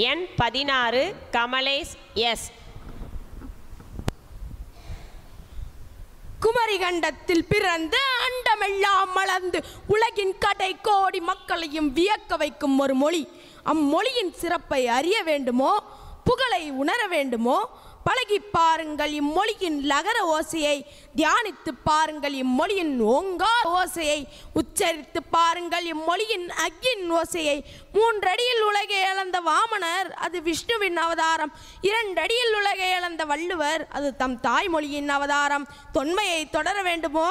எண் 16 கமலேஷ் எஸ். குமரிகண்டத்தில் பிறந்து அண்டமெல்லாம் மலர்ந்து உலகின் கடை கோடி மக்களையும் வியக்க வைக்கும் ஒரு மொழி. அம்மொழியின் சிறப்பை அறிய வேண்டுமோ, புகழை உணர வேண்டுமோ, பழகி பாருங்கள் இம்மொழியின் லகர ஓசையை, தியானித்து பாருங்கள் இம்மொழியின் ஓங்கார ஓசையை, உச்சரித்து பாருங்கள் இம்மொழியின் அக்கின் ஓசையை. 3 அடியில் உலகை இழந்த வாமனர் அது விஷ்ணுவின் அவதாரம். 2 அடியில் உலகை இழந்த வள்ளுவர் அது தம் தாய்மொழியின் அவதாரம். தொன்மையை தொடர வேண்டுமோ,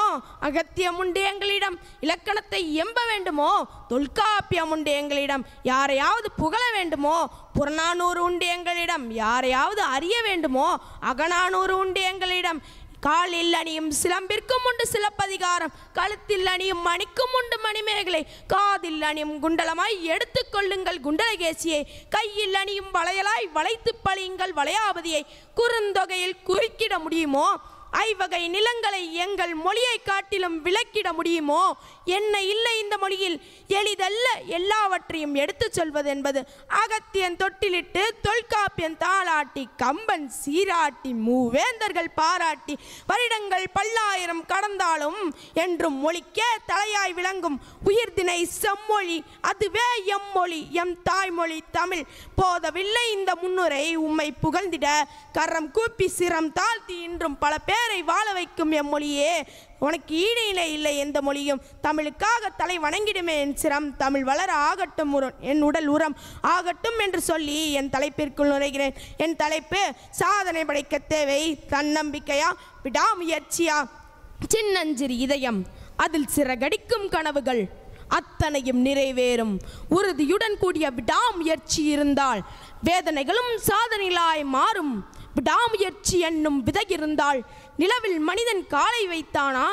அகத்தியம் உண்டு எங்களிடம். இலக்கணத்தை எம்ப வேண்டுமோ, தொல்காப்பியம் உண்டு எங்களிடம். யாரையாவது புகழ வேண்டுமோ, புறநானூறு உண்டு எங்களிடம். யாரையாவது அறிய வேண்டுமோ, அகநானூறு உண்டு எங்களிடம். காலில் அணியும் சிலம்பிற்கும் உண்டு சிலப்பதிகாரம். கழுத்தில் அணியும் மணிக்கும் உண்டு மணிமேகலை. காதில் அணியும் குண்டலமாய் எடுத்துக்கொள்ளுங்கள் குண்டலகேசியை. கையில் அணியும் வளையலாய் வளைத்து பழியுங்கள் வளையாபதியை. குறுந்தொகையில் குறிக்கிட முடியுமோ, ஐவகை நிலங்களை எங்கள் மொழியை காட்டிலும் விளக்கிட முடியுமோ? என்ன இல்லை இந்த மொழியில், எளிதல்ல எல்லாவற்றையும் எடுத்து சொல்வது என்பது. அகத்தியன் தொட்டிலிட்டு தொல்காப்பியன் தாளாட்டி கம்பன் சீராட்டி மூவேந்தர்கள் பாராட்டி வருடங்கள் 1000 கடந்தாலும் என்றும் மொழிக்கே தலையாய் விளங்கும் உயிர்தினை செம்மொழி அதுவே எம்மொழி எம் தாய்மொழி தமிழ். போதவில்லை இந்த முன்னுரை உம்மை புகழ்ந்திட, கரம் கூப்பி சிரம் தாழ்த்தி இன்றும் பல பேரை வாழ வைக்கும் எம்மொழியே. உனக்கு ஈடு இணை இல்லை எந்த மொழியும். தமிழுக்காக தலை வணங்கிடுமே என் சிரம். தமிழ் வளர ஆகட்டும் என் உடல் உரம் ஆகட்டும் என்று சொல்லி என் தலைப்பிற்குள் நுழைகிறேன். என் தலைப்பு சாதனை படைக்க தேவை தன்னம்பிக்கையா விடாமுயற்சியா. சின்னஞ்சிறு இதயம் அதில் சிறகடிக்கும் கனவுகள் அத்தனையும் நிறைவேறும். உறுதியுடன் கூடிய விடாமுயற்சி இருந்தால் வேதனைகளும் சாதனைகளாய் மாறும். விடாமுயற்சி என்னும் விதை இருந்தால் நிலவில் மனிதன் காலை வைத்தானா,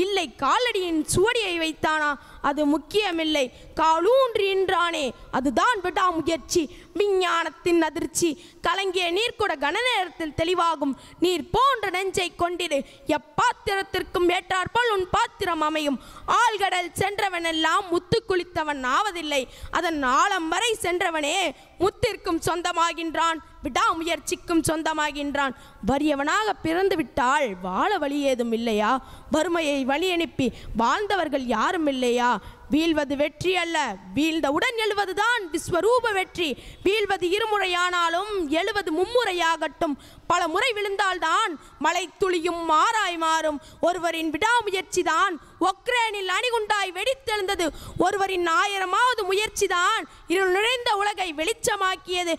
இல்லை காலடியின் சுவடியை வைத்தானா, அது முக்கியமில்லை. காலூன்றின்றானே அதுதான் விடாமுயற்சி. விஞ்ஞானத்தின் அதிர்ச்சி கலங்கிய நீர் கூட கன நேரத்தில் தெளிவாகும். நீர் போன்ற நெஞ்சை கொண்டிரு, எப்பாத்திரத்திற்கும் ஏற்றாற்போல் உன் பாத்திரம் அமையும். ஆழ்கடல் சென்றவனெல்லாம் முத்து குளித்தவன் ஆவதில்லை. அதன் ஆழம் வரை சென்றவனே முத்திற்கும் சொந்தமாகின்றான், விடாமுயற்சிக்கும் சொந்தமாகின்றான். வறியவனாக பிறந்து விட்டால் வாழ வழி ஏதும் இல்லையா? வறுமையை வழி அனுப்பி வாழ்ந்தவர்கள் யாரும் இல்லையா? வீழ்வது வெற்றி அல்ல, வீழ்ந்தவுடன் எழுவதுதான் விஸ்வரூப வெற்றி. வீழ்வது இருமுறையானாலும் எழுவது மும்முறையாகட்டும். பல முறை விழுந்தால்தான் மழை துளியும் மாறாய் மாறும். ஒருவரின் விடாமுயற்சி தான் ஒக்ரேனில் அணிகுண்டாய் வெடித்தெழுந்தது. ஒருவரின் 1000வது முயற்சி தான் இருள் நிறைந்த உலகை வெளிச்சமாக்கியது.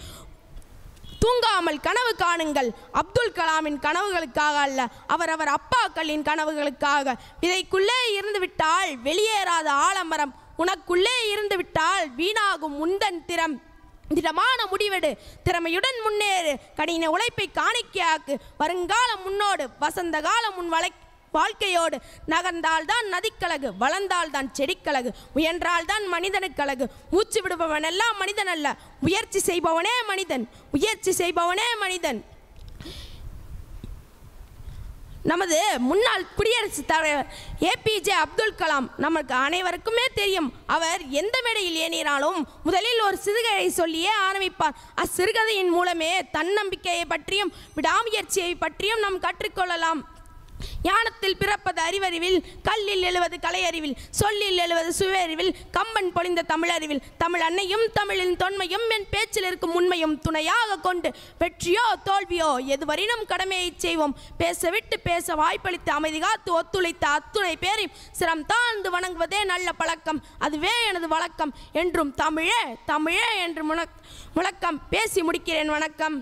தூங்காமல் கனவு காணுங்கள். அப்துல் கலாமின் கனவுகளுக்காக அல்ல, அவரவர் அப்பாக்களின் கனவுகளுக்காக. விதைக்குள்ளே இருந்து விட்டால் வெளியேறாத ஆலமரம். உனக்குள்ளே இருந்து விட்டால் வீணாகும் உந்தன் திறம். திடமான முடிவெடு, திறமையுடன் முன்னேறு, கடின உழைப்பை காணிக்கையாக்கு. வருங்காலம் முன்னோடு, வசந்த காலம் உன் வாழ்க்கையோடு. நகர்ந்தால்தான் நதிக்கழகு, வளர்ந்தால்தான் செடிக்கழகு, முயன்றால்தான் மனிதனுக்கழகு. மூச்சு விடுபவன் எல்லாம் மனிதன் அல்ல, முயற்சி செய்பவனே மனிதன். முயற்சி செய்பவனே மனிதன். நமது முன்னாள் குடியரசுத் தலைவர் APJ அப்துல் கலாம் நமக்கு அனைவருக்குமே தெரியும். அவர் எந்த மேடையில் ஏறினாலும் முதலில் ஒரு சிறுகதை சொல்லியே ஆரம்பிப்பார். அச்சிறுகதையின் மூலமே தன்னம்பிக்கையை பற்றியும் விடாமுயற்சியை பற்றியும் நாம் கற்றுக்கொள்ளலாம். ஞானத்தில் பிறப்பது அறிவறிவில், கல்லில் எழுவது கலையறிவில், சொல்லில் எழுவது சுவையறிவில், கம்பன் பொழிந்த தமிழறிவில். தமிழ் அன்னையும் தமிழின் தொன்மையும் என் பேச்சில் இருக்கும் உண்மையும் துணையாக கொண்டு வெற்றியோ தோல்வியோ எதுவரினும் கடமையை செய்வோம். பேசவிட்டு பேச வாய்ப்பளித்து அமைதி காத்து ஒத்துழைத்த அத்துணை பேரையும் சிரம் தாழ்ந்து வணங்குவதே நல்ல பழக்கம். அதுவே எனது வழக்கம். என்றும் தமிழே தமிழே என்று முழக்கம் பேசி முடிக்கிறேன். வணக்கம்.